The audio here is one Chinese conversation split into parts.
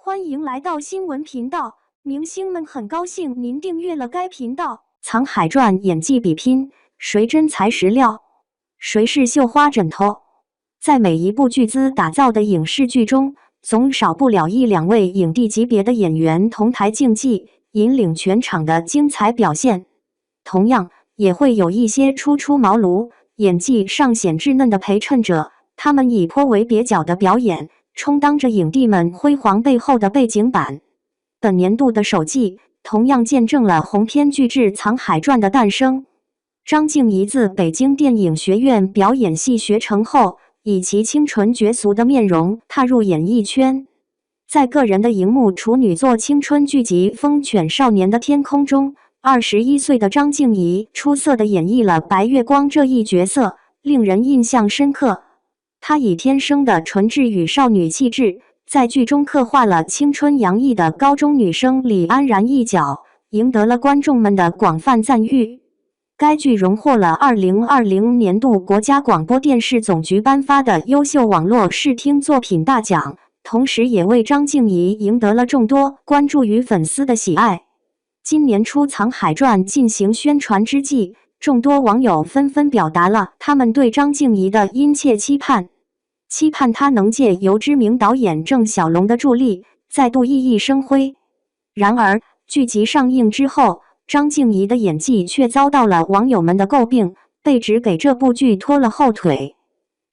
欢迎来到新闻频道，明星们很高兴您订阅了该频道。《沧海传》演技比拼，谁真材实料？谁是绣花枕头？在每一部巨资打造的影视剧中，总少不了一两位影帝级别的演员同台竞技，引领全场的精彩表现。同样，也会有一些初出茅庐、演技尚显稚嫩的陪衬者，他们以颇为蹩脚的表演，充当着影帝们辉煌背后的背景板。本年度的首季同样见证了鸿篇巨制《沧海传》的诞生。张婧仪自北京电影学院表演系学成后，以其清纯绝俗的面容踏入演艺圈。在个人的荧幕处女作青春剧集《风犬少年的天空》中，21岁的张婧仪出色地演绎了白月光这一角色，令人印象深刻。她以天生的纯质与少女气质，在剧中刻画了青春洋溢的高中女生李安然一角，赢得了观众们的广泛赞誉。该剧荣获了2020年度国家广播电视总局颁发的优秀网络视听作品大奖，同时也为张婧仪赢得了众多关注与粉丝的喜爱。今年初《沧海传》进行宣传之际，众多网友纷纷表达了他们对张婧仪的殷切期盼她能借由知名导演郑晓龙的助力，再度熠熠生辉。然而，剧集上映之后，张婧仪的演技却遭到了网友们的诟病，被指给这部剧拖了后腿。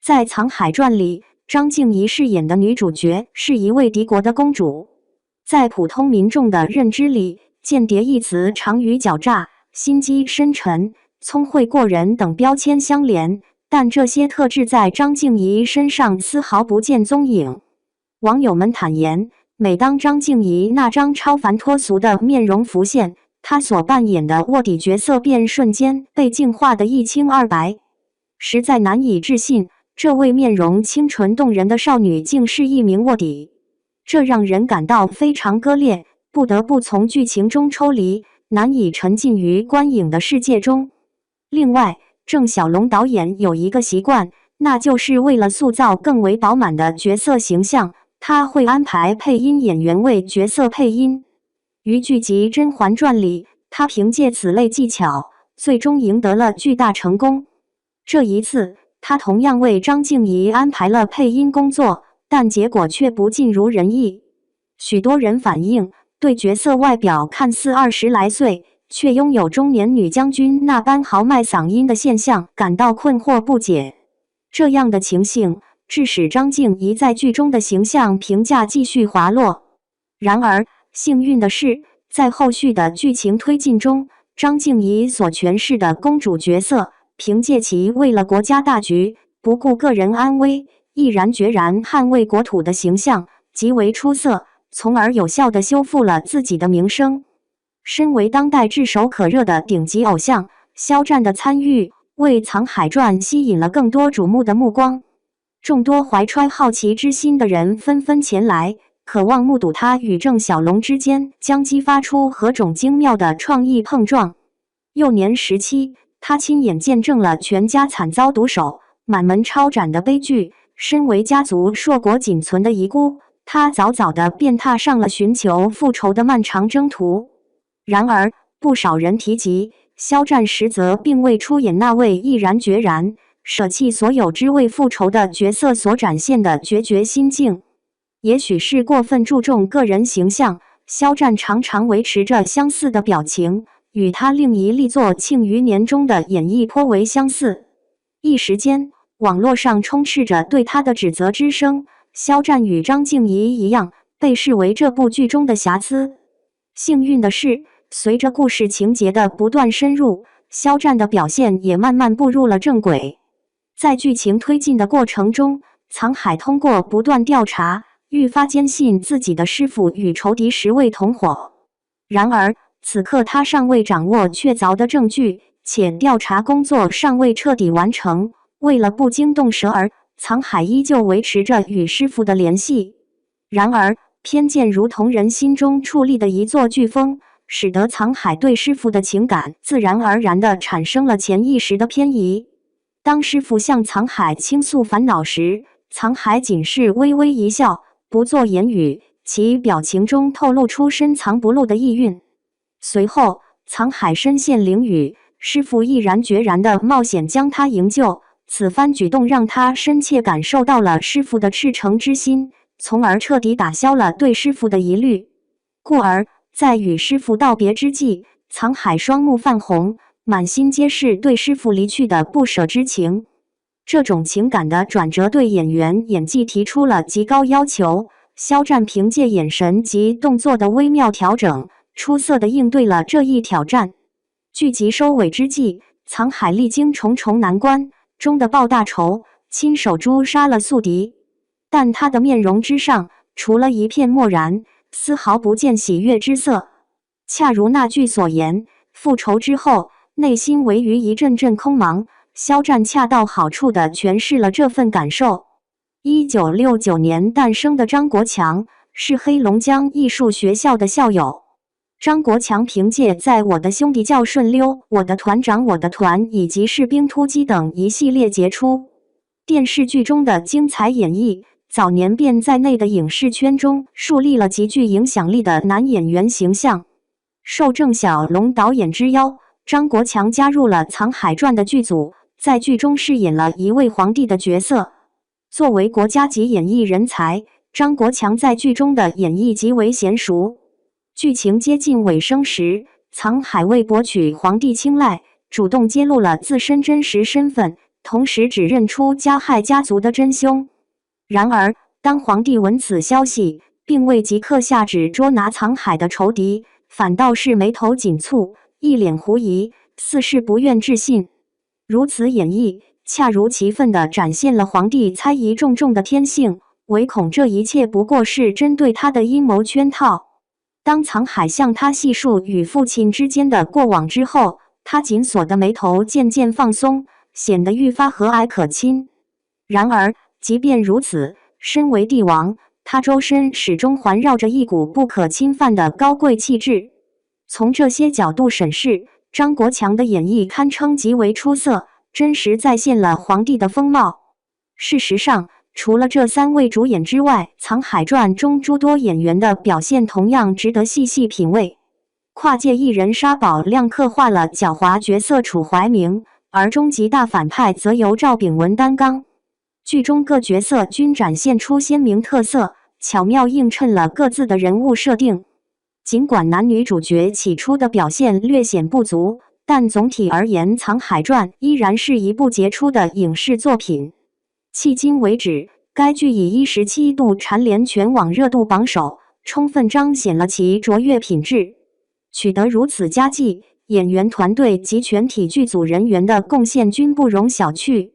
在《沧海传》里，张婧仪饰演的女主角是一位敌国的公主。在普通民众的认知里，间谍一词常与狡诈、心机深沉、聪慧过人等标签相连，但这些特质在张婧仪身上丝毫不见踪影。网友们坦言，每当张婧仪那张超凡脱俗的面容浮现，她所扮演的卧底角色便瞬间被净化得一清二白。实在难以置信，这位面容清纯动人的少女竟是一名卧底，这让人感到非常割裂，不得不从剧情中抽离，难以沉浸于观影的世界中。另外，郑晓龙导演有一个习惯，那就是为了塑造更为饱满的角色形象，他会安排配音演员为角色配音。于剧集《甄嬛传》里，他凭借此类技巧，最终赢得了巨大成功。这一次，他同样为张婧仪安排了配音工作，但结果却不尽如人意。许多人反映，对角色外表看似20来岁，却拥有中年女将军那般豪迈嗓音的现象感到困惑不解。这样的情形致使张婧仪在剧中的形象评价继续滑落。然而，幸运的是，在后续的剧情推进中，张婧仪所诠释的公主角色，凭借其为了国家大局，不顾个人安危，毅然决然捍卫国土的形象，极为出色，从而有效地修复了自己的名声。身为当代炙手可热的顶级偶像，肖战的参与为《沧海传》吸引了更多瞩目的目光。众多怀揣好奇之心的人纷纷前来，渴望目睹他与郑晓龙之间将激发出何种精妙的创意碰撞。幼年时期，他亲眼见证了全家惨遭毒手、满门抄斩的悲剧。身为家族硕果仅存的遗孤，他早早地便踏上了寻求复仇的漫长征途。然而，不少人提及，肖战实则并未出演那位毅然决然、舍弃所有只为复仇的角色所展现的决绝心境。也许是过分注重个人形象，肖战常常维持着相似的表情，与他另一力作《庆余年》中的演绎颇为相似。一时间，网络上充斥着对他的指责之声。肖战与张婧仪一样，被视为这部剧中的瑕疵。幸运的是，随着故事情节的不断深入，肖战的表现也慢慢步入了正轨。在剧情推进的过程中，沧海通过不断调查，愈发坚信自己的师父与仇敌10位同伙。然而，此刻他尚未掌握确凿的证据，且调查工作尚未彻底完成。为了不惊动蛇儿，沧海依旧维持着与师父的联系。然而，偏见如同人心中矗立的一座飓风，使得沧海对师父的情感自然而然地产生了潜意识的偏移。当师父向沧海倾诉烦恼时，沧海仅是微微一笑，不作言语，其表情中透露出深藏不露的意蕴。随后，沧海身陷囹圄，师父毅然决然的冒险将他营救。此番举动让他深切感受到了师父的赤诚之心，从而彻底打消了对师父的疑虑。故而，在与师父道别之际，沧海双目泛红，满心皆是对师父离去的不舍之情。这种情感的转折对演员演技提出了极高要求。肖战凭借眼神及动作的微妙调整，出色地应对了这一挑战。剧集收尾之际，沧海历经重重难关，终的报大仇，亲手诛杀了宿敌。但他的面容之上，除了一片漠然，丝毫不见喜悦之色。恰如那句所言，复仇之后，内心唯余一阵阵空茫。肖战恰到好处地诠释了这份感受。1969年诞生的张国强是黑龙江艺术学校的校友。张国强凭借在我的兄弟叫顺溜、我的团长我的团以及士兵突击等一系列杰出电视剧中的精彩演绎，早年便在内的影视圈中树立了极具影响力的男演员形象。受郑晓龙导演之邀，张国强加入了《沧海传》的剧组，在剧中饰演了一位皇帝的角色。作为国家级演艺人才，张国强在剧中的演绎极为娴熟。剧情接近尾声时，沧海为博取皇帝青睐，主动揭露了自身真实身份，同时指认出加害家族的真凶。然而，当皇帝闻此消息，并未即刻下旨捉拿沧海的仇敌，反倒是眉头紧蹙，一脸狐疑，似是不愿置信。如此演绎，恰如其分地展现了皇帝猜疑重重的天性，唯恐这一切不过是针对他的阴谋圈套。当沧海向他细述与父亲之间的过往之后，他紧锁的眉头渐渐放松，显得愈发和蔼可亲。然而，即便如此，身为帝王，他周身始终环绕着一股不可侵犯的高贵气质。从这些角度审视，张国强的演绎堪称极为出色，真实再现了皇帝的风貌。事实上，除了这3位主演之外，《沧海传》中诸多演员的表现同样值得细细品味。跨界艺人沙宝亮刻画了狡猾角色楚怀明，而终极大反派则由赵炳文担纲。剧中各角色均展现出鲜明特色，巧妙映衬了各自的人物设定。尽管男女主角起初的表现略显不足，但总体而言，《沧海传》依然是一部杰出的影视作品。迄今为止，该剧以17度蝉联全网热度榜首，充分彰显了其卓越品质。取得如此佳绩，演员团队及全体剧组人员的贡献均不容小觑。